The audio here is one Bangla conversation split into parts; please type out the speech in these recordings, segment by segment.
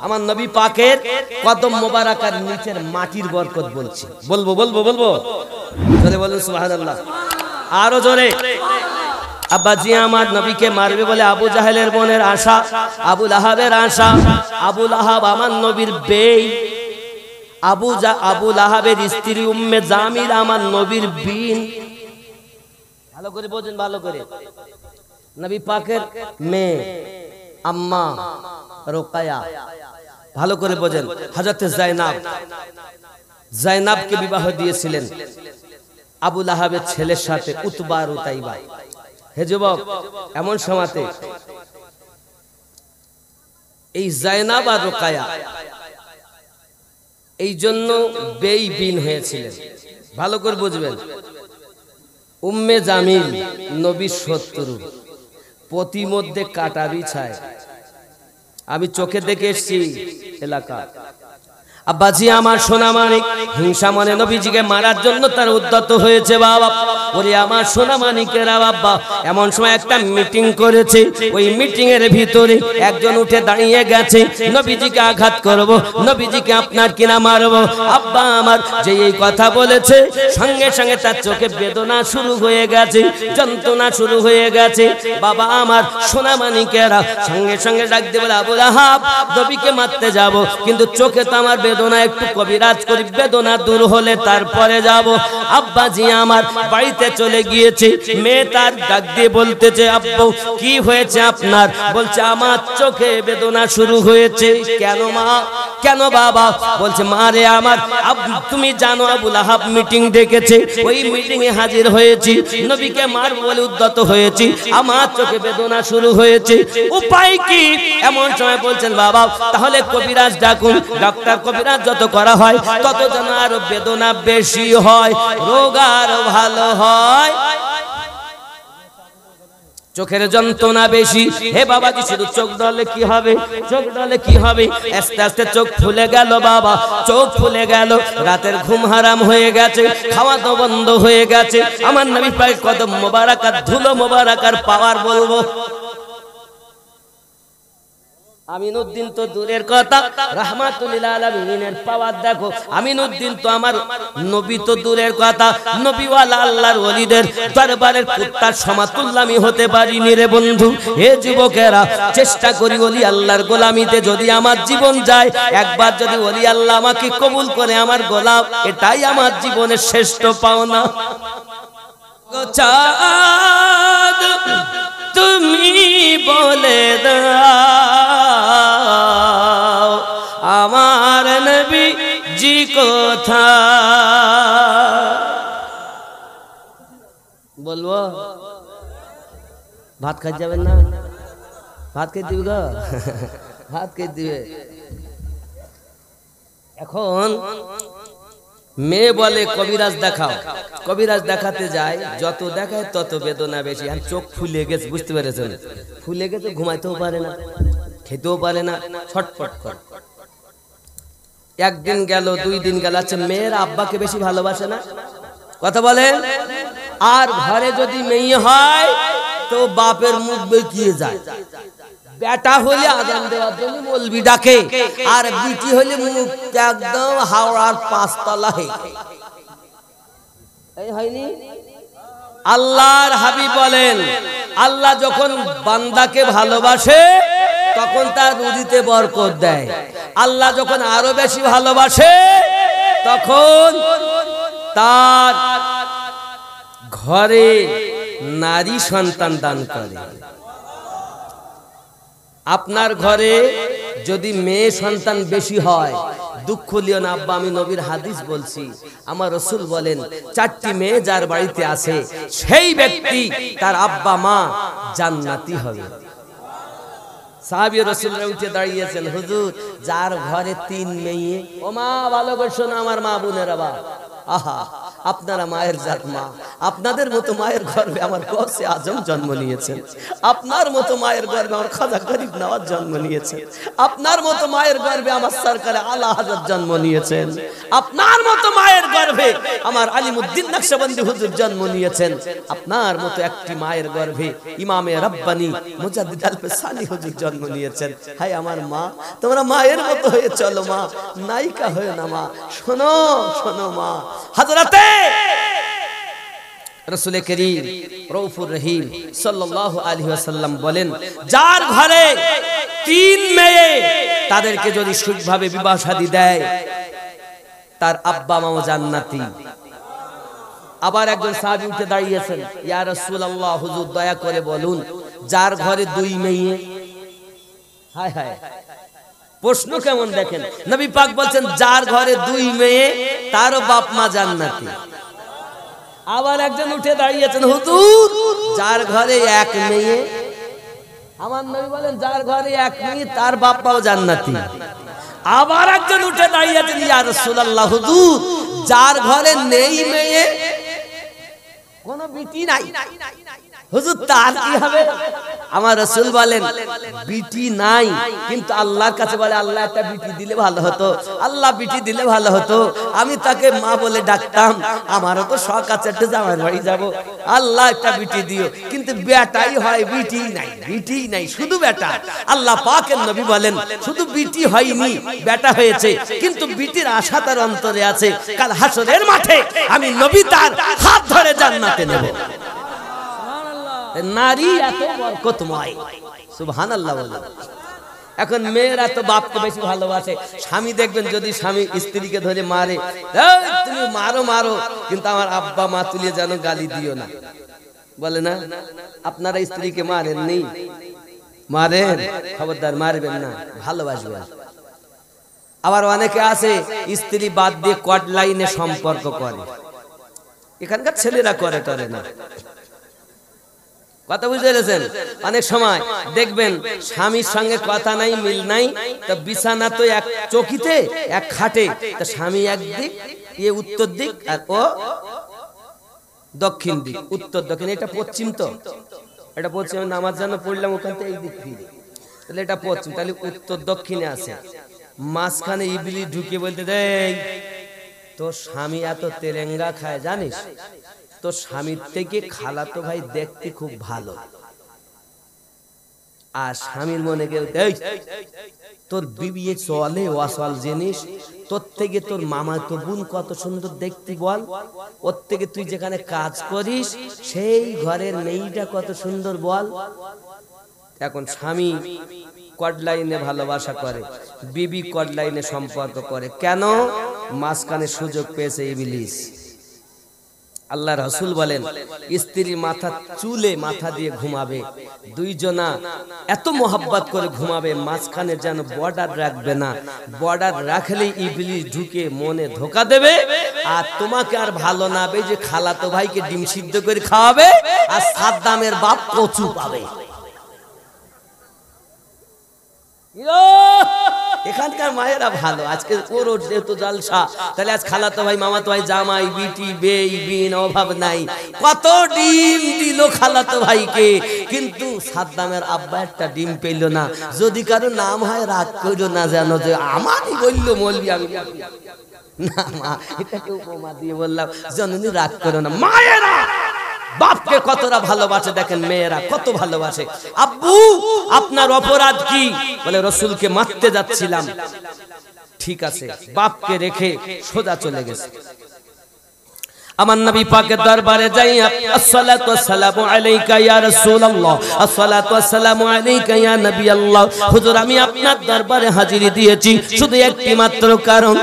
আমার নবী পাকের কদম মোবারকার নিচের মাটির বরকত বলছি। বলবো বলবো বলবো জোরে বলুন সুবহানাল্লাহ, আরো জোরে। আব্বাজি আমার নবীকে মারবে বলে আবু জাহেলের বোনের আশা, আবু লাহাবের আশা। আবু লাহাব আমার নবীর বেই, আবু লাহাবের স্ত্রী উম্মে জামিল আমার নবীর বিন। ভালো করে বোঝেন, ভালো করে। নবী পাকের মেয়ে আম্মা রোকায়া, ভালো করে বোঝেন। হযরতে জাইনাবকে বিবাহ দিয়েছিলেন আবু লাহাবের ছেলের সাথে, উতবা আর উতাইবা। হে যুবক, এমন সময়তে এই জাইনাব আর রোকায়া এই জন্য বেই বিন হয়েছিলেন। ভালো করে বুঝবেন। উম্মে জামিল নবীর শত্রু, প্রতিমধ্যে কাটা বিছায়। আমি চোখে দেখে এসেছি এলাকা। আব্বাজি আমার সোনা মানিক হিংসা মনে নবীজিকে মারার জন্য তার উদ্যত হয়েছে। বাবা ওরে আমার সোনা মানিকেরা, বাবা এমন সময় একটা মিটিং করেছে। ওই মিটিং এর ভিতরে একজন উঠে দাঁড়িয়ে গেছে, নবীজিকে আঘাত করব, নবীজিকে আপনার কিনা মারব। আব্বা আমার যে এই কথা বলেছে, সঙ্গে সঙ্গে তার চোখে বেদনা শুরু হয়ে গেছে, যন্ত্রণা শুরু হয়ে গেছে। বাবা আমার সোনা মানিকেরা সঙ্গে সঙ্গে ডাক দিয়ে বলে, আবু লাহাব নবীকে মারতে যাব, কিন্তু চোখে তো আমার বেদনা, একটু কবিরাজ করি, বেদনা দূর হলে তারপরে যাব। আব্বাজি আমার বাড়িতে চলে গিয়েছে। মেয়ে তার ডাক দিয়ে বলতেছে, আব্বু কি হয়েছে আপনার? বলছে আমার চোখে বেদনা শুরু হয়েছে। কেন মা, কেন বাবা? বলছে মা রে আমার, তুমি জানো আবু লাহাব মিটিং ডেকেছে, ওই মিটিং এ হাজির হয়েছি, নবীকে মারব বলে উদ্যত হয়েছি, আমার চোখে বেদনা শুরু হয়েছে, উপায় কি? এমন সময় বলছেন বাবা তাহলে কবিরাজ ডাকুন। ডাক্তার কবিরাজ যত করা হয় তত যেন আরো বেদনা বেশি হয়, রোগ আরো ভালো হয়, চোখের যন্ত্রণা বেশি। হে বাবাজি শুধু চোখ ডলে কি হবে? চোখ ডলে কি হবে? আস্তে আস্তে চোখ ফুলে গেল বাবা, চোখ ফুলে গেল। রাতের ঘুম হারাম হয়ে গেছে, খাওয়া তো বন্ধ হয়ে গেছে। আমার নবী পাক কদম মোবারকার ধুলো মোবারকার পাওয়ার বলবো। আমিনুদ্দিন তো দূরের কথা, রাহমাতুল লিল আলামিনের পাওয়ার দেখো। আমিনুদ্দিন তো আমার নবী তো দূরের কথা, নবীওয়ালা আল্লাহর ওলিদের দরবারের কুত্তার সমাতুল্য আমি হতে পারিনি রে বন্ধু। হে যুবকেরা, চেষ্টা করি ওলি আল্লাহর গোলামিতে যদি আমার জীবন যায়, একবার যদি ওলি আল্লাহ আমাকে কবুল করে আমার গোলাম, এটাই আমার জীবনের শ্রেষ্ঠ পাওনা। চাঁদ তুমি বলে দাও আমার নবী জি কোথায়? বলবো ভাত খাই যাবেন না? ভাত খেয়ে দিবে গো, ভাত খেয়ে দিবে। এখন মেয়ে বলে কবিরাজ দেখাও, কবিরাজ দেখাতে যায়, যত দেখায় তত বেদনা বেশি। আর চোখ ফুলে গেছে, বুঝতে পেরেছেন? ফুলে গেছে, ঘুমাইতেও পারে না, খেতেও পারে না, ছটফট করে। একদিন গেল, 2 দিন গেল। আচ্ছা মেয়ের আব্বাকে বেশি ভালোবাসে না? কথা বলে। আর ঘরে যদি মেয়ে হয় তো বাপের মুখ বেঁকিয়ে যায়। বেটা হলে আজান দেওয়ার জন্য মৌলবি ডাকে, আর বিটি হলে মুখ একদম হাওড়ার 5 তলায়। এই হয়নি? আল্লাহর হাবিব বলেন, আল্লাহ যখন বান্দাকে ভালোবাসে তখন তার রুজিতে বরকত দেয়। আল্লাহ যখন আরো বেশি ভালোবাসে তখন তার ঘরে নারী সন্তান দান করে। আপনার ঘরে যদি মেয়ে সন্তান বেশি হয়, দুঃখ লিও না আব্বা, আমি নবীর হাদিস বলছি। আমার রাসূল বলেন, 4টি মেয়ে যার বাড়িতে আছে সেই ব্যক্তি তার আব্বা মা জান্নাতি হবে। সাহাবী রাসূলরা উঠে দাঁড়িয়েছেন, হুজুর যার ঘরে 3 মেয়ে, ও মা ভালো করে শোনো আমার মা বোনেরা, বা আহা আপনারা মায়ের জাত মা, আপনাদের মতো মায়ের গর্ভে আমার গৌসে আজম জন্ম নিয়েছেন, আপনার মতো মায়ের গর্ভে আমার খাজা গরিব নওয়াজ জন্ম নিয়েছেন, আপনার মতো মায়ের গর্ভে আমার সরকারে আলা হযরত জন্ম নিয়েছেন, আপনার মতো মায়ের গর্ভে আমার আলিমউদ্দিন নকশবন্দি হুজুর জন্ম নিয়েছেন, আপনার মতো একটি মায়ের গর্ভে ইমামে রব্বানি মুজাদ্দিদ আল-ফিসানি হুজুর জন্ম নিয়েছেন। হাই আমার মা, তোমরা মায়ের মতো হয়ে চলো মা, নায়িকা হয়ে না মা। শোনো শোনো মা, হযরতে রাসূল করিম রউফুর রহিম সাল্লাল্লাহু আলাইহি ওয়াসাল্লাম বলেন, যার ঘরে 3 মেয়ে তাদেরকে যদি সঠিকভাবে বিবাহ শাদী দেয় তার আব্বা মাও জান্নাতি। আবার একজন সাহাবী উঠে দাঁড়িয়েছেন, ইয়া রাসূলুল্লাহ, হুজুর দয়া করে বলুন, যার ঘরে 2 মেয়ে, হায় হায় প্রশ্ন কেমন দেখেন, নবী পাক বলছেন যার ঘরে 2 মেয়ে তারও বাপ মা জান্নাতি। আবার একজন উঠে দাঁড়িয়েছেন, হুজুর যার ঘরে 1 মেয়ে, আমার নবী বলেন যার ঘরে 1 মেয়ে তার বাপ মাও জান্নাতি। আবার একজন উঠে দাঁড়িয়েছেন, ইয়া রাসূলুল্লাহ, হুজুর যার ঘরে নেই মেয়ে, কোনো বিটি নাই, হুজুর তার কি হবে? আমার রাসূল বলেন বিটি নাই, কিন্তু আল্লাহর কাছে বলে আল্লাহ একটা বিটি দিলে ভালো হতো, আল্লাহ বিটি দিলে ভালো হতো, আমি তাকে মা বলে ডাকতাম, আমারও তো শখ আছে একটা জামাইয়ের বাড়ি যাব, আল্লাহ একটা বিটি দিও, কিন্তু বেটাই হয়, বিটি নাই, বিটি নাই, শুধু বেটা। আল্লাহ পাকের নবী বলেন শুধু বিটি হয়নি, বেটা হয়েছে, কিন্তু বিটির আশা তার অন্তরে আছে, কাল হাসরের মাঠে আমি নবী তার হাত ধরে জান্নাতে নেব। নারী এত বরকতময়, সুবহানাল্লাহ বলেন। এখন মেয়েরা তো বাপকে বেশি ভালোবাসে, স্বামী দেখবেন যদি স্বামী স্ত্রীকে ধরে মারে, তুমি মারো মারো, কিন্তু আমার আব্বা মা তুলে যেন গালি দিও না, বলে না? আপনারা স্ত্রীকে মারেন নি? মারেন, খবরদার মারবেন না, ভালোবাসবেন। আবার অনেকে আছে স্ত্রী বাদ দিয়ে কট লাইনে সম্পর্ক করে, এখানকার ছেলেরা করে টরে না, কথা বুঝতে পেরেছেন? অনেক সময় দেখবেন স্বামীর সঙ্গে কথা নাই, মিল নাই, তো বিছানা তো এক চৌকিতে এক খাটে, তো স্বামী একদিক, এ উত্তর দিক আর ও দক্ষিণ দিক, উত্তর দক্ষিণ, এটা পশ্চিম, তো এটা পশ্চিম, নামাজ জানো পড়লাম ওখান থেকে এই দিক ফিরে, তাহলে এটা পশ্চিম, তাহলে উত্তর দক্ষিণে আছে, মাঝখানে ইবলিস ঢুকে বলতে দেয় তোর স্বামী এত তেরেঙ্গা খায় জানিস, তোর স্বামীর থেকে খালাতো ভাই দেখতে খুব ভালো, আর স্বামীর মনে কেউ তোর বিবি চলে ওয়াসল জিনিস, তোর থেকে তোর মামা তো বোন কত সুন্দর দেখতে বল, ওর থেকে তুই যেখানে কাজ করিস সেই ঘরের মেয়েটা কত সুন্দর বল। এখন স্বামী কড লাইনে ভালোবাসা করে, বিবি কড লাইনে সম্পর্ক করে, কেন? মাঝখানে সুযোগ পেয়েছে ইবলিস। আল্লাহ রাসূল বলেন স্ত্রী মাথা চুলে মাথা দিয়ে ঘুমাবে, দুইজনা এত মোহাব্বত করে ঘুমাবে, মাঝখানে যেন বর্ডার রাখবে না, বর্ডার রাখলেই ইবলিস ঢুকে মনে ধোকা দেবে, আর তোমাকে আর ভালো না বে যে খালাতো ভাইকে ডিম সিদ্ধ করে খাওয়াবে, আর সাদ্দামের বাপ কচু পাবে। এখানকার মায়েরা ভালো, আজকে ওর যেহেতু জলসা, তাহলে আজ খালাতো ভাই, মামাতো ভাই, জামাই, বিটি, বেই, বিন, অভাব নাই, কত ডিম দিল খালাতো ভাইকে, কিন্তু সাদ্দামের আব্বা একটা ডিম পেল না। যদি কারো নাম হয় রাগ করো না, জানো যে আমারই বললো মৌলবি, আমি না মা, এটাকে উপমা দিয়ে বললাম, জননী রাগ করো না। মায়েরা বাপকে কতটা ভালোবাসে দেখেন, মেয়েরা কত ভালোবাসে। আব্বু আপনার অপরাধ কি? বলে রাসূলকে মারতে যাচ্ছিলাম। ঠিক আছে, বাপকে রেখে সোজা চলে গেছে। আমার নবী পাকের দরবারে যাইয়া আসসালাতু ওয়াসসালামু আলাইকা ইয়া রাসূলুল্লাহ, আসসালাতু ওয়াসসালামু আলাইকা ইয়া নবী আল্লাহ, হুজুর আমি আপনার দরবারে হাজিরি দিয়েছি শুধু একটি মাত্র কারণ,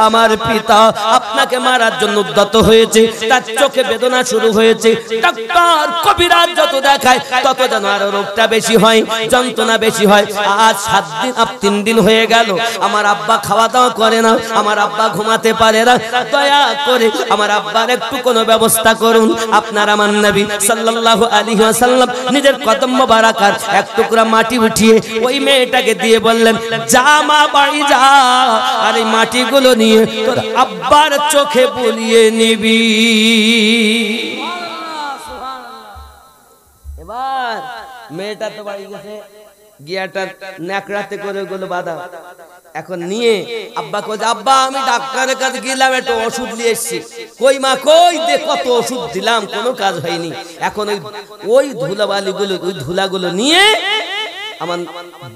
আমার পিতা আপনাকে মারার জন্য উদ্যত হয়েছে, তার চোখে বেদনা শুরু হয়েছে, ডাক্তার কবিরাজ যত দেখায় তত যেন আরো রোগটা বেশি হয়, যন্ত্রণা বেশি হয়। আজ 3 দিন হয়ে গেল আমার আব্বা খাওয়া দাওয়া করে না, আমার আব্বা ঘুমাতে পারে না, দয়া করে আমার আব্বার একটু কোনো ব্যবস্থা করুন। আপনার আমার নবী সাল্লাল্লাহু আলাইহি ওয়াসাল্লাম নিজের কদম মোবারকার এক টুকরা মাটি উঠিয়ে ওই মেয়েটাকে দিয়ে বললেন, যা মা বাড়ি যা, আর এই মাটিগুলো নিয়ে তোর আব্বার চোখে বুলিয়ে নিবি। এবার মেয়েটা তো বাড়ি গেছে, গিয়াটা ন্যাকড়াতে করে গুলো বাঁধা। এখন নিয়ে আব্বা কইছে, আব্বা আমি ডাক্তারের কাছে গেলাম, একটু ওষুধ নিয়ে এসেছি। কই মা কই, দে কত ওষুধ দিলাম, কোনো কাজ হয়নি। এখন ওই ধুলাবালিগুলো, ওই ধুলাগুলো নিয়ে আমার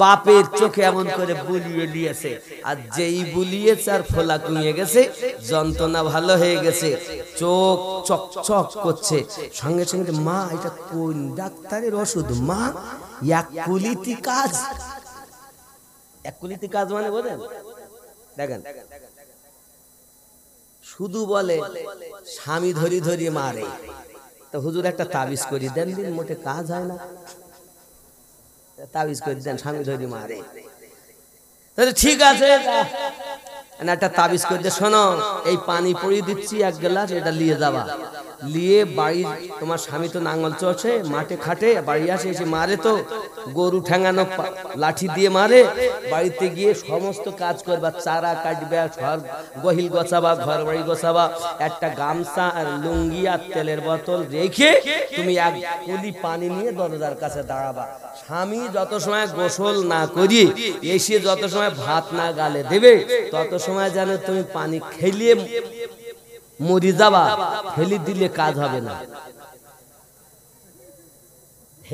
বাপের চোখে এমন করে বুলিয়ে দিয়েছে, আর যেই বুলিয়েছে আর ফোলা কমিয়ে গেছে, যন্ত্রণা ভালো হয়ে গেছে, চোখ চকচক করছে। সঙ্গে সঙ্গে মা এটা কোন ডাক্তারের ওষুধ মা? এক কুলিতি কাজ। এক কুলিতি কাজ মানে বোঝেন? দেখেন, শুধু বলে স্বামী ধরি ধরি মারে, তো হুজুর একটা তাবিজ করি দেন, দিন মোটে কাজ হয় না, তাবিজ করে দেন, স্বামী ধরি মারে। ঠিক আছে, একটা তাবিজ করে দে, শোনো এই পানি পড়িয়ে দিচ্ছি এক গ্লাস, এটা নিয়ে যাবা, নিয়ে বাড়ি, তোমার স্বামী তো নাঙ্গল চড়ছে মাঠে খাটে, বাড়ি আসে এসে মারে, তো গরু ঠ্যাঙানো লাঠি দিয়ে মারে, বাড়িতে গিয়ে সমস্ত কাজ করবা, চারা কাটবে, ঘর গহিল গোছাবা, ঘর বাড়ি গোছাবা, একটা গামছা আর লুঙ্গি আর তেলের বোতল রেখে তুমি এক কুলি পানি নিয়ে দরজার কাছে দাঁড়াবা। স্বামী যত সময় গোসল না করি এসে যত সময় ভাত না গালে দেবে, তত সময় যেন তুমি পানি খেলিয়ে মরি যাবা, ফেলি দিলে কাজ হবে না।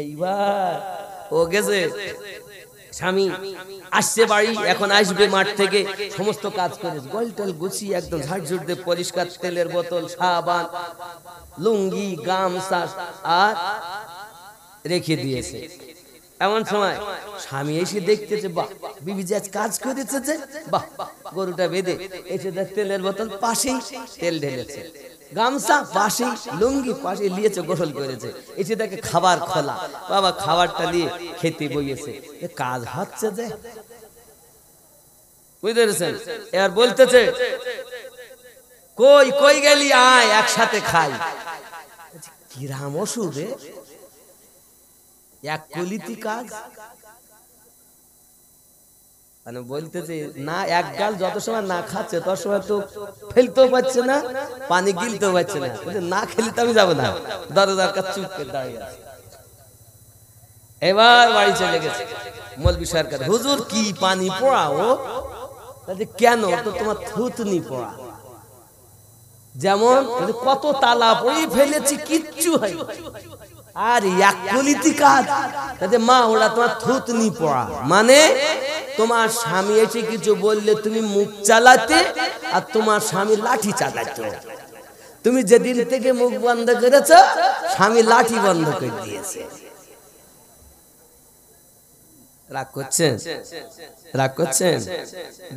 এইবার ও গেছে, স্বামী আসছে বাড়ি, এখন আসবে মাঠ থেকে, সমস্ত কাজ করে গোল টোল গুছিয়ে একদম ঝাড়ঝুড় দিয়ে পরিষ্কার, তেলের বোতল, সাবান, লুঙ্গি, গামছা আর রেখে দিয়েছে। এমন সময় স্বামী এসে দেখতেছে, বাহ বিবি যে আজ কাজ করেছে, যে বাহ, গরুটা বেঁধে এসে দেখ তেলের বোতল পাশেই, তেল ঢেলেছে, গামছা পাশেই, লুঙ্গি পাশে নিয়েছে, গোসল করেছে, এসে দেখে খাবার খোলা, বাবা খাবারটা নিয়ে খেতে বইয়েছে, কাজ হচ্ছে যে, বুঝতে পেরেছেন? এবার বলতেছে, কই কই গেলি, আয় একসাথে খাই। কিরাম ওষুধ, এক কুলিতি কাজ। মানে বলতেছে না, এক গাল যত সময় না খাচ্ছে তত সময় তো ফেলতেও পারছে না, পানি গিলতেও পারছে না, না খেলে তো আমি যাবো না, দরজার কাছে চুপ করে দাঁড়িয়ে আছে। এবার বাড়ি চলে গেছে, মৌলভী সাহেবের কাছে, হুজুর কি পানি পড়াও? কেন? তো তোমার থুতনি পড়া। যেমন কত তালা পড়ি ফেলেছি, কিচ্ছু হয়, আর এক কুলিতি কাজ। মা ওরা তোমার থুতনি পড়া, মানে তোমার স্বামী এসে কিছু বললে তুমি মুখ চালাতে, আর তোমার স্বামী লাঠি চালাতে। তুমি যেদিন থেকে মুখ বন্ধ করেছ, স্বামী লাঠি বন্ধ করে দিয়েছে। রাগ করছেন? রাগ করছেন?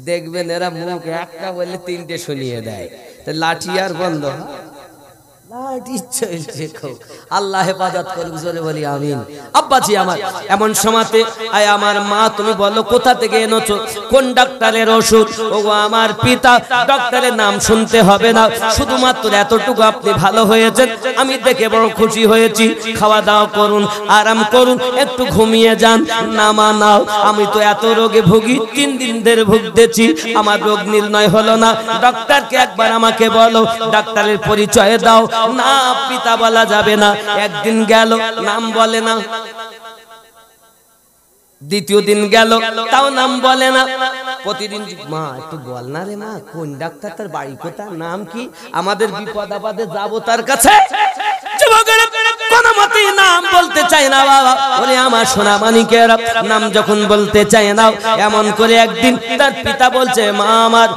দেখবেন এরা মুখ একটা বললে তিনটে শুনিয়ে দেয়, লাঠি আর বন্ধ। আল্লাহ হেফাজত করুক, জোরে বলি আমিন। আব্বাজি আমার, এমন সময়তে আয় আমার মা, তুমি বলো কোথা থেকে এনেছো, কোন ডাক্তারের ওষুধ? ও আমার পিতা, ডাক্তারের নাম শুনতে হবে না, শুধুমাত্র এতটুকু আপনি ভালো হয়েছেন, আমি দেখে বড় খুশি হয়েছি। খাওয়া দাওয়া করুন, আরাম করুন, একটু ঘুমিয়ে যান, নামা নাও। আমি তো এত রোগে ভুগি, 3 দিন ধরে ভুগতেছি, আমার রোগ নির্ণয় হলো না। ডাক্তারকে একবার আমাকে বলো, ডাক্তারের পরিচয় দাও। না পিতা বলা যাবে না। একদিন গেল, নাম বলে না। দ্বিতীয় দিন গেল, তাও নাম বলে না। প্রতিদিন, মা একটু বল না রে মা, কোন ডাক্তার, তার বাড়ি কোথায়, নাম কি, আমাদের বিপদ আপদে যাবো তার কাছে। কোন মতেই নাম বলতে চায় না বাবা। বলে আমার সোনা মানিকেরা, নাম যখন বলতে চায় না, এমন করে একদিন তার পিতা বলছে, মা আমার,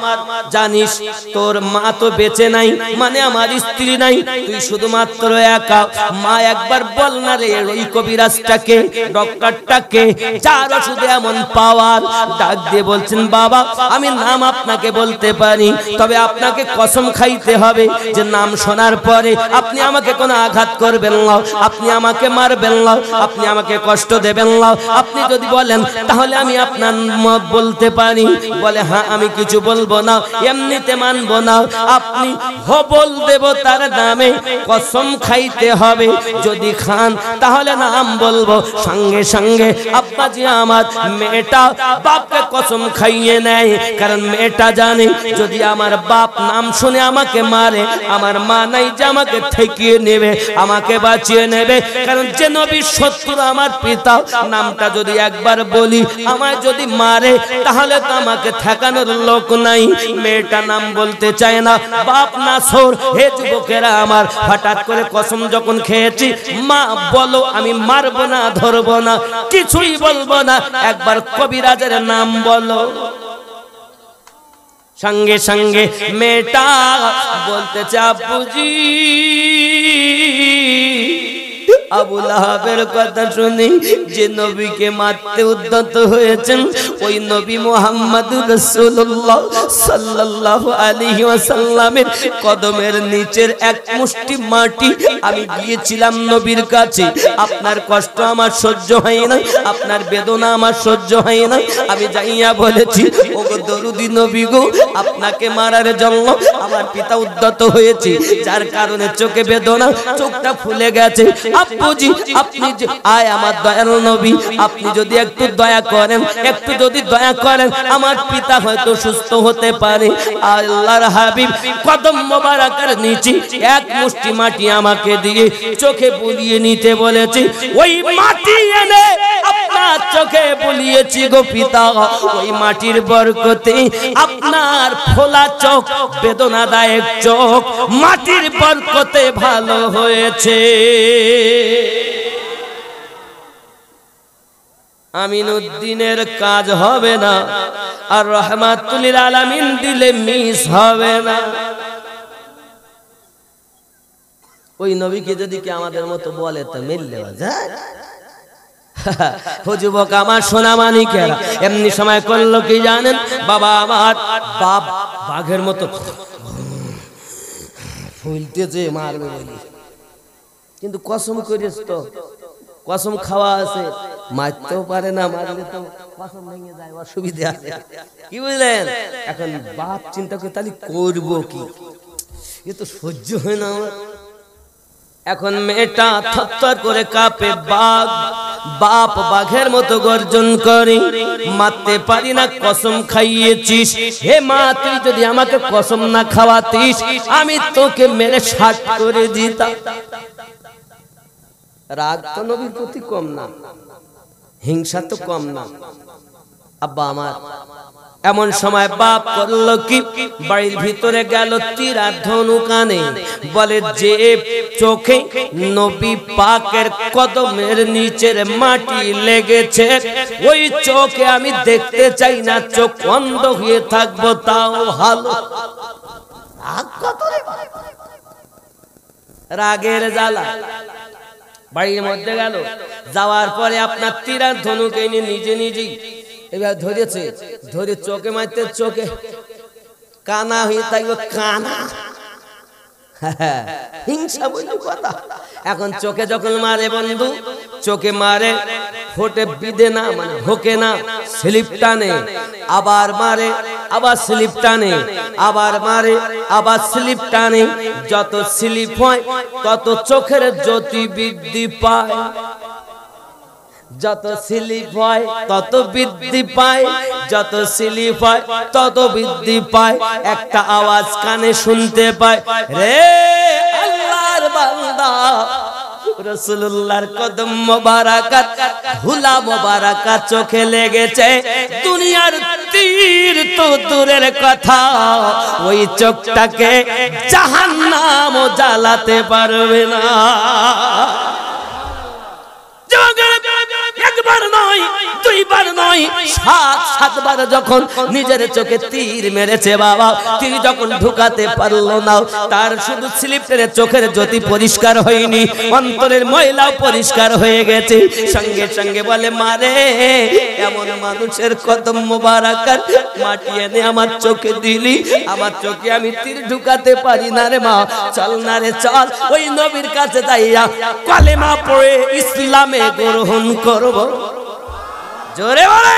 জানিস তোর মা তো বেঁচে নাই, মানে আমার স্ত্রী নাই, তুই শুধুমাত্র একা। মা একবার বল না রে, ওই কবিরাজটাকে, ডক্টরটাকে, যার ওষুধে এমন পাওয়ার। ডাক দিয়ে বলছেন, বাবা আমি নাম আপনাকে বলতে পারি, তবে আপনাকে কসম খাইতে হবে যে নাম শোনার পরে আপনি আমাকে কোনো আঘাত করবেন না, আপনি আপনি আমাকে মারবেন না, আপনি আমাকে কষ্ট দেবেন না, আপনি যদি বলেন তাহলে আমি আপনার মত বলতে পারি। বলে হ্যাঁ আমি কিছু বলবো না, এমনিতে মানবো না, আপনি হবল দেবতার নামে কসম খাইতে হবে, যদি খান তাহলে নাম বলবো। সঙ্গে সঙ্গে আব্বাজি আমার মেয়েটা বাপকে কসম খাইয়ে নেয়, কারণ মেয়েটা জানে যদি আমার বাপ নাম শুনে আমাকে মারে, আমার মা নাই যে আমাকে ঠেকিয়ে নেবে, আমাকে বাঁচিয়ে নেবে। কারণ যে নবীর শত্রু আমার পিতা, নামটা যদি একবার বলি আমায় যদি মারে তাহলে তো আমাকে ঠেকানোর লোক নাই। মেয়েটা নাম বলতে চায় না, বাপ নাসর। হে যুবকেরা আমার, হঠাৎ করে কসম যখন খেয়েছি, মা বলো আমি মারবো না, ধরবো না, কিছুই বলবো না, একবার কবিরাজের নাম বলো। সঙ্গে সঙ্গে মেয়েটা বলতেছে আব্বুজি, আবু লাহাবের কথা শুনি যে নবীকে মারতে উদ্যত হয়েছেন, ওই নবী মুহাম্মদুর রাসূলুল্লাহ সাল্লাল্লাহু আলাইহি ওয়াসাল্লামের কদমের নিচের এক মুষ্টি মাটি আমি দিয়েছিলাম নবীর কাছে। আপনার কষ্ট আমার সহ্য হয় না, আপনার বেদনা আমার সহ্য হয় না, আমি যাইয়া বলেছি ওগো দরুদি নবী গো, আপনাকে মারার জন্য আমার পিতা উদ্যত হয়েছে, যার কারণে চোখে বেদনা, চোখটা ফুলে গেছে। আব্বুজি আপনি আয় আমার দয়াল নবী, আপনি যদি একটু দয়া করেন, একটু যদি দয়া করেন, আমার পিতা হয়তো সুস্থ হতে পারে। আল্লাহর হাবিব কদম মোবারকের নিচে এক মুষ্টি মাটি আমাকে দিয়ে চোখে বুলিয়ে নিতে বলেছে। ওই মাটি এনে আপনার চোখে বুলিয়েছি গো পিতা, ওই মাটির বরকতে আপনার ফোলা চোখ, বেদনাদায়ক চোখ মাটির বরকতে ভালো হয়েছে। আমিনউদ্দিনের কাজ হবে না, আর রহমাতুল লিল আলামিন দিলে মিস হবে না। ওই নবীকে যদি কি আমাদের মতো বলে তো মিললে যায়। ও যুবক আমার, সোনা মানিকেরা, এমনি সময় করলো কি জানেন? বাবা আমার বাপ বাঘের মতো ফুলতেছে মারবে বলি, কিন্তু কসম করিস তো, কসম খাওয়া আছে, মারতেও পারে না, মারলে তো কসম ভেঙে যায়, অসুবিধা আছে। কি বুঝলেন? এখন বাপ চিন্তা করে তাহলে করবো কি, এ তো সহ্য হয় না আমার। এখন মেয়েটা থরথর করে কাঁপে, বাপ বাঘের মতো গর্জন করে, মারতে পারি না, কসম খাইয়েছিস। হে মা, তুই যদি আমাকে কসম না খাওয়াতিস আমি তোকে মেরে ষাট করে দিতাম। রাগ তো নবীর প্রতি কম না, হিংসা তো কম না। আব্বা আমার এমন সময় বাপ করলো কি, বাড়ির ভিতরে গেল, তীর আর ধনুক আনে, বলে যে চোখে নবী পাকের কদমের নিচের মাটি লেগেছে ওই চোখে আমি দেখতে চাই না, চোখ অন্ধ হয়ে থাকবো তাও ভালো। রাগের জ্বালা বাড়ির মধ্যে গেল, যাওয়ার পরে আপনার তীর আর ধনুক এনে নিজে নিজেই এবার ধরেছে, ধরে চোখে মারতে, চোখে কানা হয়ে থাকবে, কানা হিংসা বলি কথা। এখন চোখে যখন মারে বন্ধু, চোখে মারে, ফোটে বিদে না, মানে হোকে না, স্লিপ টানে, আবার মারে, আবার স্লিপ টানে, আবার মারে, আবার স্লিপ টানে। যত স্লিপ হয় তত চোখের জ্যোতি বৃদ্ধি পায়, যত স্লিপ হয় তত বৃদ্ধি পায়, যত স্লিপ হয় তত বৃদ্ধি পায়। একটা আওয়াজ কানে শুনতে পায়, রে আল্লাহর বান্দা, রাসূলুল্লাহর কদম মোবারকাত, ধুলা মোবারকাত চোখে লেগেছে। দুনিয়ার তীর তো দূরের কথা, ওই চোখটাকে জাহান্নামও জ্বালাতে পারবে না। একবার নয় দুইবার নয়, 7 বার যখন নিজের চোখে তীর মেরেছে বাবা, তীর যখন ঢুকাতে পারলো না, তার শুধু স্লিপের চোখের জ্যোতি পরিষ্কার হয়নি, অন্তরের ময়লাও পরিষ্কার হয়ে গেছে। সঙ্গে সঙ্গে বলে মারে, এমন মানুষের কদম মোবারকার মাটি এনে আমার চোখে দিলি, আমার চোখে আমি তীর ঢুকাতে পারি না রে মা, চল না রে চল, ওই নবীর কাছে যাইয়া কালেমা পড়ে ইসলামে গ্রহণ করব। জোরে বলে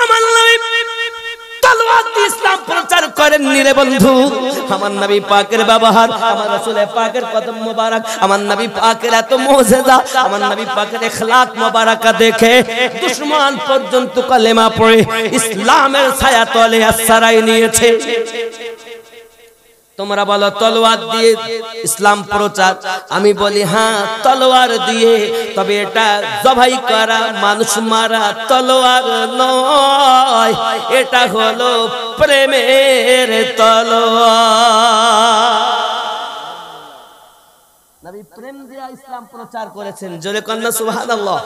আমার নবী তলোয়ার দিয়ে ইসলাম প্রচার করেন রে বন্ধু। আমার নবী পাকের ব্যবহার, আমার রাসূল পাকের কদম মোবারক, আমার নবী পাকের এত মুজিজা, আমার নবী পাকের ইখলাক মোবারকা দেখে দুশমন পর্যন্ত কালেমা পড়ে ইসলামের ছায়া তলে আশ্রয় নিয়েছে। তোমরা বলো তলোয়ার দিয়ে ইসলাম প্রচার, আমি বলি হ্যাঁ তলোয়ার দিয়ে, তবে এটা জবাই করা মানুষ মারা তলোয়ার নয়, এটা হলো প্রেমের তলোয়ার। নবী প্রেম দিয়ে ইসলাম প্রচার করেছেন, জোরে কন্যা সুবহানাল্লাহ।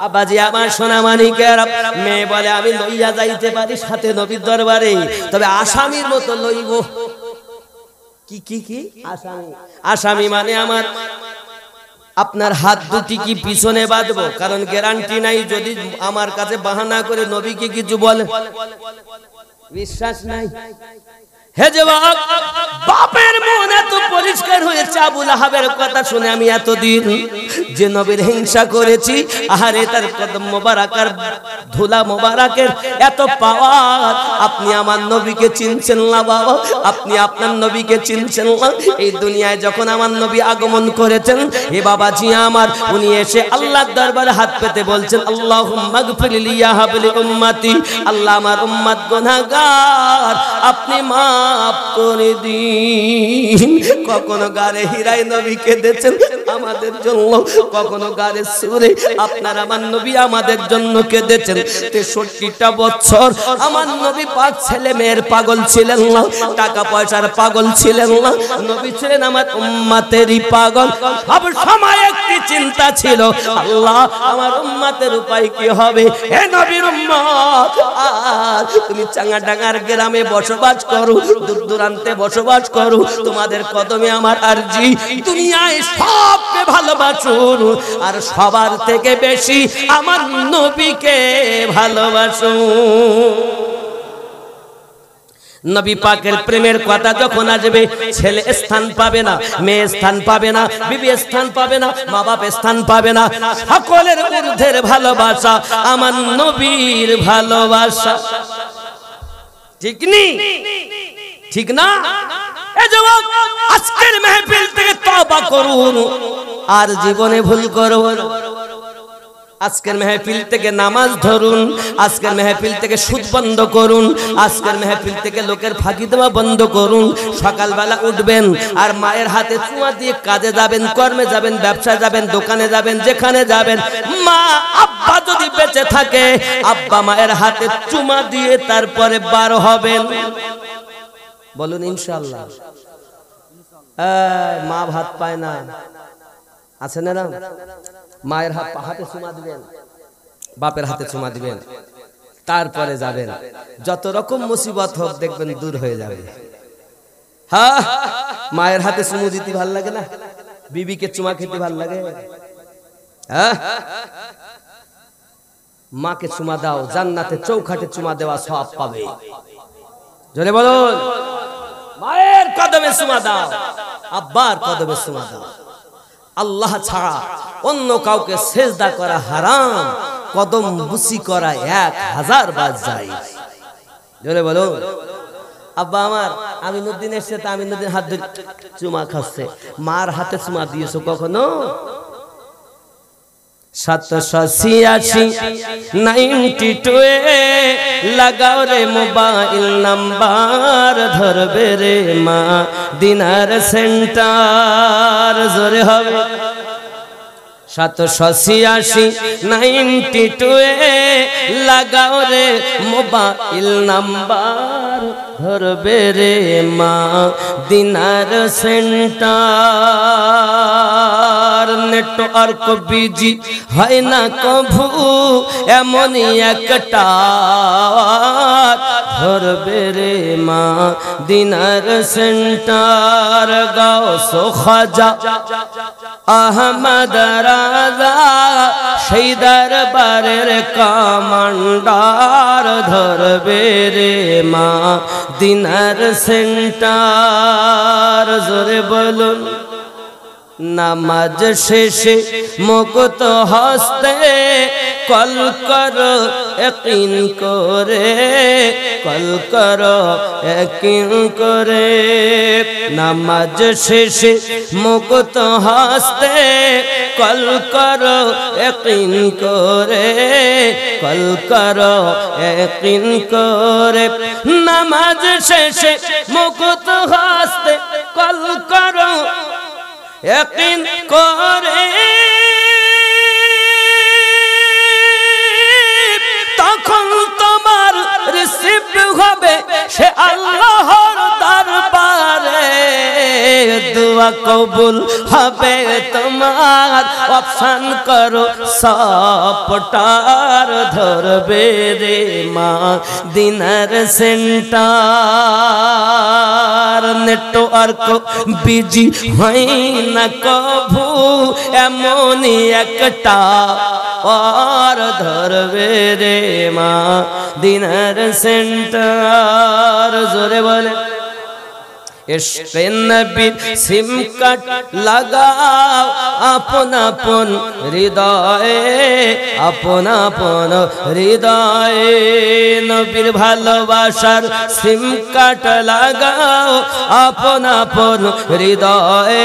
আবাজি আমার সোনা মানিকের মেয়ে বলে আমি লইয়া যাইতে পারি সাথে নবীর দরবারে, তবে আসামির মতো লইব। কি আসামি? আসামি মানে আমার আপনার হাত দুটি কি পিছনে বাঁধবো, কারণ গ্যারান্টি নাই যদি আমার কাছে বাহানা করে নবীকে কিছু বলে, বিশ্বাস নাই। হে যুবক, বাপের মন এত পরিষ্কার হয়েছে আবু লাহাবের কথা শুনে আমি এতদিন যে নবীর হিংসা করেছি, আহারে তার কদম মোবারকের ধুলা মোবারকের এত পাওয়ার, আপনি আমার নবীকে চিনছেন না বাবা, আপনি আপনার নবীকে চিনছেন না। এই দুনিয়ায় যখন আমার নবী আগমন করেছেন, হে বাবাজি আমার, উনি এসে আল্লাহর দরবারে হাত পেতে বলছেন আল্লাহুম্মা গফির লি ইয়া হাবলি উম্মতি, আল্লাহ আমার উম্মত গুনাহগার, আপনি মাফ করে দিন। কখনো গারে হীরায় নবী কেঁদেছেন আমাদের জন্য, কখনো গারে সুরে আপনার আমার নবী আমাদের জন্য কেঁদেছেন। 63টা বছর আমার নবী পাক ছেলে মেয়ের পাগল ছিলেন না, টাকা পয়সার পাগল ছিলেন না, নবী ছিলেন আমার উম্মতেরই পাগল। সব সময় একটি চিন্তা ছিল, আল্লাহ আমার উম্মতের উপায় কি হবে। হে নবীর উম্মত, আর তুমি চাঙ্গাডাঙ্গার গ্রামে বসবাস করো, দূর দূরান্তে বসবাস করো, তোমাদের কদমে আমার আরজি, দুনিয়ায় সবকে ভালোবাসুন আর সবার থেকে বেশি আমার নবীকে ভালোবাসুন। নবী পাকের প্রেমের কথা যখন আসবে, ছেলে স্থান পাবে না, মেয়ে স্থান পাবে না, বিবি স্থান পাবে না, মা বাপ স্থান পাবে না, সকলের ঊর্ধ্বের ভালোবাসা আমার নবীর ভালোবাসা। ঠিক নি? ঠিক না? এ যুবক, আজকের মাহফিল থেকে তওবা করুন আর জীবনে ভুল করবেন। আজকের মাহফিল থেকে নামাজ ধরুন, আজকের মাহফিল থেকে সুদ বন্ধ করুন, আজকের মাহফিল থেকে লোকের ফাঁকি দেওয়া বন্ধ করুন। সকালবেলা উঠবেন আর মায়ের হাতে চুমা দিয়ে কাজে যাবেন, কর্মে যাবেন, ব্যবসায় যাবেন, দোকানে যাবেন, যেখানে যাবেন, মা আব্বা যদি বেঁচে থাকে, আব্বা মায়ের হাতে চুমা দিয়ে তারপরে বার হবেন। বলুন ইনশাআল্লাহ। মা ভাত পায় না, আছে না? মায়ের হাতে চুমা দিবেন, বাপের হাতে চুমা দিবেন, তারপরে যাবেন। যত রকম মুসিবত হোক দেখবেন দূর হয়ে যাবে। হ্যাঁ, মায়ের হাতে চুমু দিতে ভাল লাগে না? বিবিকে চুমা খেতে ভাল লাগে? হ্যাঁ, মাকে চুমা দাও, জান্নাতে চৌখাটে চুমা দেওয়া সওয়াব পাবে। জোরে বলুন, মায়ের কদমে চুমা দাও, আব্বার কদমে চুমা দাও। আল্লাহ ছাড়া অন্য কাউকে সেজদা করা হারাম, কদম বুসি করা 1000 বার জায়েজ। জোরে বলো। আব্বা আমার আমিনুদ্দিন এসে, তা আমিনুদ্দিন হাত ধরে চুমা খাচ্ছে, মার হাতে চুমা দিয়েছো কখনো? 786 লাগাও রে মোবাইল নাম্বার, ধরবে রে মা দিনার সেন্টার। জোরে হবে। 786 লাগাও রে মোবাইল নাম্বার, ধরবে রে মা দিনার সেন্টার নেটওয়ার্ক বিজি হয় না কভু এমনই একটা ধরবে রে মা দিনার সেন্টার গাওসো খাজা আহমদ রাজা সেই দরবারের কমান্ডার ধরবে রে মা দিনার সেন্টার জোরে বলুন নামাজ শেষে মুকুত হস্তে কল করো ইয়াকিন করে কল করো ইয়াকিন করে নামাজ শেষে মুকুত হস্তে কল করো ইয়াকিন করে কল করো ইয়াকিন করে নামাজ শেষে মুকুত হস্তে কল করো ইয়াকিন করে তখন তোমার রিসিভ হবে সে আল্লাহর দরবারে দোয়া কবুল হবে তোমার অপশন করো সপটার ধরবে রে মা দিনার সেন্টার নেটওয়ার্ক বিজি হয় না কভু এমনই একটা और ধরবে রে মা দিনার সেন্টার জোরে বলে इश्क़े नबी सिम कट लगाओ अपन अपन हृदय अपन अपन हृदय नबीर भालोबासार सिम कट लगाओ अपन अपन हृदय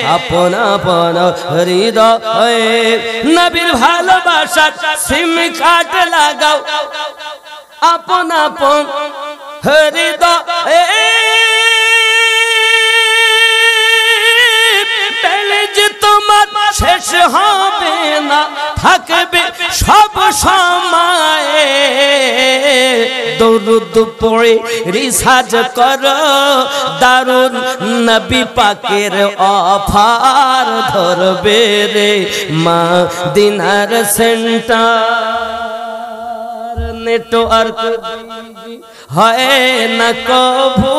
अपन अपन हृदय नबीर भालोबासार सिम कट लगाओ अपन अपन हृदय তোমার শেষ হবে না থাকবে সব সময় দরুদ পড়ে রিসার্চ করো দারুন নবী পাকের অফার ধরবে রে মা দিনার সেন্টার নেটওয়ার্ক হয় না কভু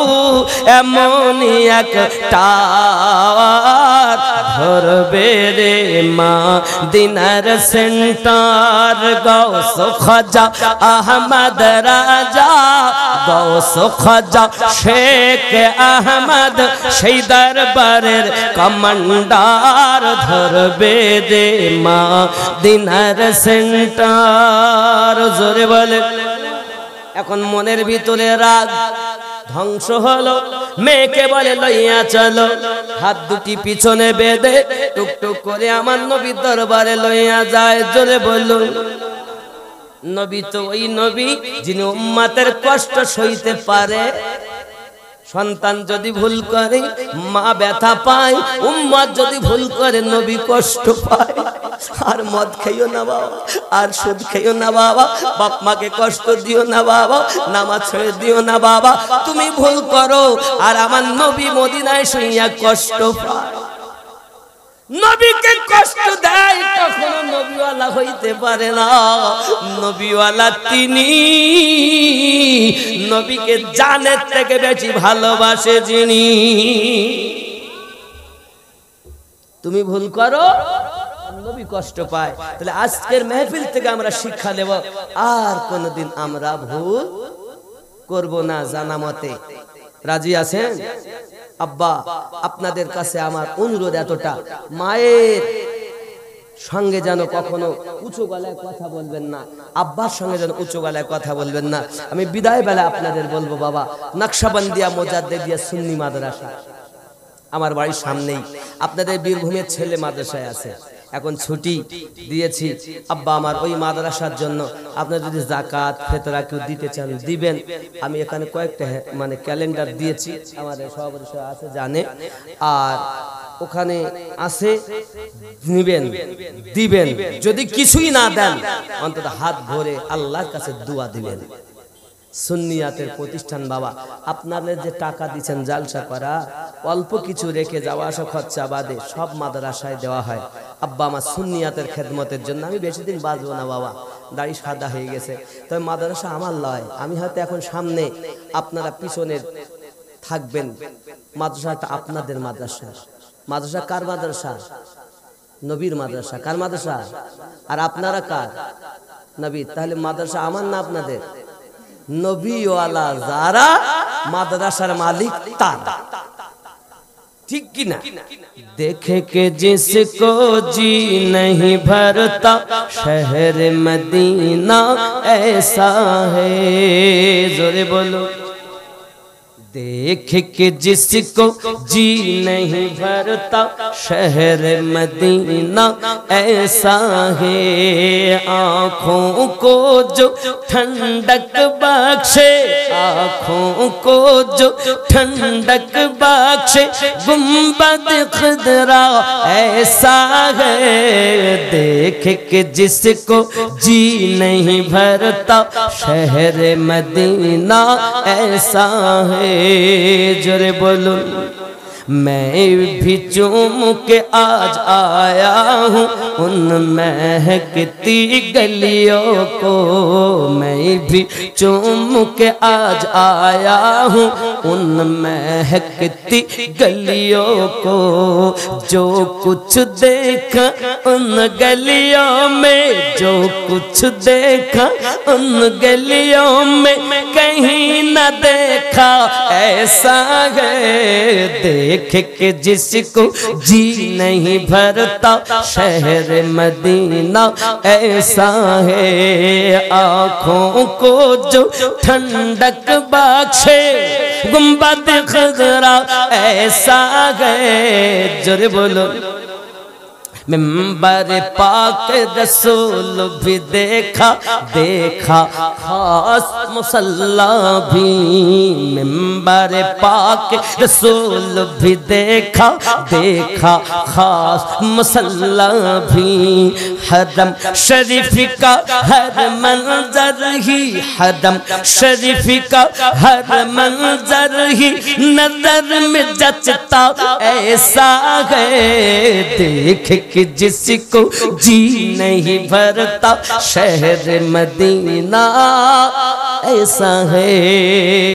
এমনই একটা ধরবে রে মা দিনার সেন্টার গাউস খাজা আহমদ রাজা গাউস খাজা শেখ আহমদ সেই দরবারের কমান্ডার ধরবে রে মা দিনার সেন্টার জোরে বলে এখন মনের ভিতরে রাগ ধ্বংস হলো মেয়েকে বলে লইয়া চলো হাত দুটি পিছনে বেঁধে টুকটুক করে আমার নবীর দরবারে লইয়া যায় জোরে বলুন নবী তো ওই নবী যিনি উম্মতের কষ্ট সইতে পারে সন্তান যদি ভুল করে মা ব্যথা পায় উম্মত যদি ভুল করে নবী কষ্ট পায় আর মদ খাইও না বাবা আর সুদ খাইও না বাবা বাপ মাকে কষ্ট দিও না বাবা নামাজ ছেড়ে দিও না বাবা তুমি ভুল করো আর আমার নবী মদিনায় শুইয়া কষ্ট পায় নবীকে কষ্ট দেয় কখনো নবীওয়ালা হইতে পারে না নবীওয়ালা তিনি নবীকে জানের থেকে বেশি ভালোবাসে যিনি তুমি ভুল করো নবী কষ্ট পায় তাহলে আজকের মেহফিল থেকে আমরা শিক্ষা নেব আর কোনদিন আমরা ভুল করব না জানা মতে রাজি আছেন আব্বা আপনাদের কাছে আমার অনুরোধ এতটা মায়ের সঙ্গে যেন কখনো উঁচু গলায় কথা বলবেন না আব্বার সঙ্গে যেন উঁচু গলায় কথা বলবেন না আমি বিদায় বেলা আপনাদের বলবো বাবা নকশবন্দিয়া মোজাদ্দেদিয়া সুন্নি মাদ্রাসা আমার বাড়ির সামনেই আপনাদের বীরভূমের ছেলে মাদ্রাসায় আছে এখন ছুটি দিয়েছি আব্বা আমার ওই মাদ্রাসার জন্য আপনারা যদি যাকাত ফিতরা কেউ দিতে চান দিবেন আমি এখানে কয়েকটা মানে ক্যালেন্ডার দিয়েছি আমাদের সভাপতি আছে জানে আর ওখানে আছে নিবেন দিবেন যদি কিছুই না দেন অন্তত হাত ভরে আল্লাহর কাছে দোয়া দিবেন সুন্নিয়াতের প্রতিষ্ঠান বাবা, আপনাদের যে টাকা দিচ্ছেন জালসা করা, অল্প কিছু রেখে যাওয়া আসা খরচা বাদে সব মাদ্রাসায় দেওয়া হয়। আব্বা আমার সুন্নিয়াতের খেদমতের জন্য আমি বেশি দিন বাঁচবো না বাবা, দাড়ি সাদা হয়ে গেছে, তবে মাদ্রাসা আমার লয়। আমি হয়তো এখন সামনে, আপনারা পিছনে থাকবেন। মাদ্রাসাটা আপনাদের মাদ্রাসা। মাদ্রাসা কার মাদ্রাসা? নবীর মাদ্রাসা। কার মাদ্রাসা? আর আপনারা কার? নবী। তাহলে মাদ্রাসা আমার না আপনাদের? নবীওয়ালা যারা মাদ্রাসার মালিক তারা, ठीक की ना। देखे के जिसको जी नहीं भरता शहर मदीना ऐसा है, जोरे बोलो। देख के जिसको जी नहीं भरता शहर मदीना ऐसा है, आँखों को जो ठंडक बख्शे, आँखों को जो ठंडक बख्शे, गुंबद खुदरा ऐसा है। देख के जिसको जी नहीं भरता शहर मदीना ऐसा है, जोरे बोलो। मैं भी चूम के आज आया हूँ उन महकती गलियों को, मैं भी चूम के आज आया हूँ उन महकती गलियों को। जो कुछ देखा उन गलियों में, जो कुछ देखा उन गलियों में, कहीं न देखा ऐसा है। देख के जिसको जी नहीं भरता शहर मदीना ऐसा है, आँखों को जो ठंडक बख्शे, गुंबद खुदरा ऐसा है, जोरे बोलो। मिंबर पाक रसूल भी देखा, देखा खास मुसल्ला भी। मिंबर पाक रसूल भी देखा, देखा खास मुसल्ला भी। हरम शरीफ का हर मंजर ही, हरम शरीफ का हर मंजर ही नजर में जचता ऐसा है। देख कि जिसको जी नहीं भरता शहर मदीना ऐसा है।